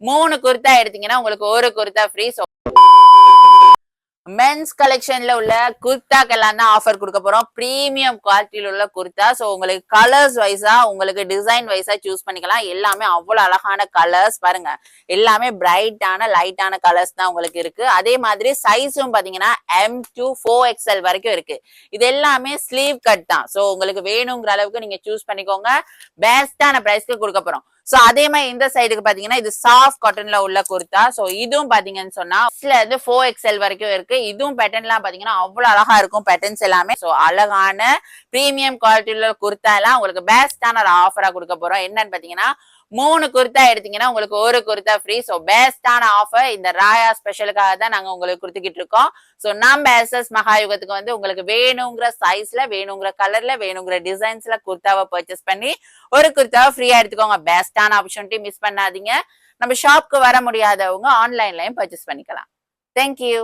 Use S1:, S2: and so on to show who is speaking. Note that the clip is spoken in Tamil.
S1: 3 குர்தா எடுத்தீங்கன்னா உங்களுக்கு ஒரு குர்தா ஃப்ரீ. மென்ஸ் கலெக்ஷன்ல உள்ள குர்தாக்கெல்லாம் தான் ஆஃபர் கொடுக்க போறோம். பிரீமியம் குவாலிட்டியில உள்ள குர்தா. சோ உங்களுக்கு கலர்ஸ் வைஸா உங்களுக்கு டிசைன் வைஸா சூஸ் பண்ணிக்கலாம். எல்லாமே அவ்வளவு அழகான கலர்ஸ் பாருங்க. எல்லாமே பிரைட்டான லைட்டான கலர்ஸ் தான் உங்களுக்கு இருக்கு. அதே மாதிரி சைஸும் பாத்தீங்கன்னா M to 4XL வரைக்கும் இருக்கு. இது எல்லாமே ஸ்லீவ் கட் தான். சோ உங்களுக்கு வேணுங்கிற அளவுக்கு நீங்க சூஸ் பண்ணிக்கோங்க. பெஸ்டான பிரைஸ்க்கு கொடுக்க போறோம். சோ அதே மாதிரி இந்த சைடுக்கு பாத்தீங்கன்னா இது சாஃப்ட் காட்டன்ல உள்ள குர்தா. சோ இதுவும் பாத்தீங்கன்னு சொன்னா இதுல இருந்து 4XL வரைக்கும் இருக்கு. இதுவும் பேட்டர்ன் எல்லாம் பாத்தீங்கன்னா அவ்வளவு அழகா இருக்கும் பேட்டர்ன்ஸ் எல்லாமே. சோ அழகான பிரீமியம் குவாலிட்டியில குர்தா எல்லாம் உங்களுக்கு பெஸ்டான ஒரு ஆஃபரா கொடுக்க போறோம். என்னன்னு பாத்தீங்கன்னா 3 குர்தா எடுத்தீங்கன்னா உங்களுக்கு ஒரு குர்தா ஃப்ரீ. சோ பெஸ்டான ஆஃபர் இந்த ராயா ஸ்பெஷலுக்காக தான் நாங்க உங்களுக்கு கொடுத்துக்கிட்டு இருக்கோம். சோ நம்ம SS மகாயுகத்துக்கு வந்து உங்களுக்கு வேணுங்கிற சைஸ்ல வேணுங்கிற கலர்ல வேணுங்கிற டிசைன்ஸ்ல குர்தாவை பர்ச்சேஸ் பண்ணி ஒரு குர்தாவை ஃப்ரீயா எடுத்துக்கோங்க. பெஸ்டான ஆப்பர்ச்சுனிட்டி மிஸ் பண்ணாதீங்க. நம்ம ஷாப்க்கு வர முடியாதவங்க ஆன்லைன்லயும் பர்ச்சேஸ் பண்ணிக்கலாம். தேங்க்யூ.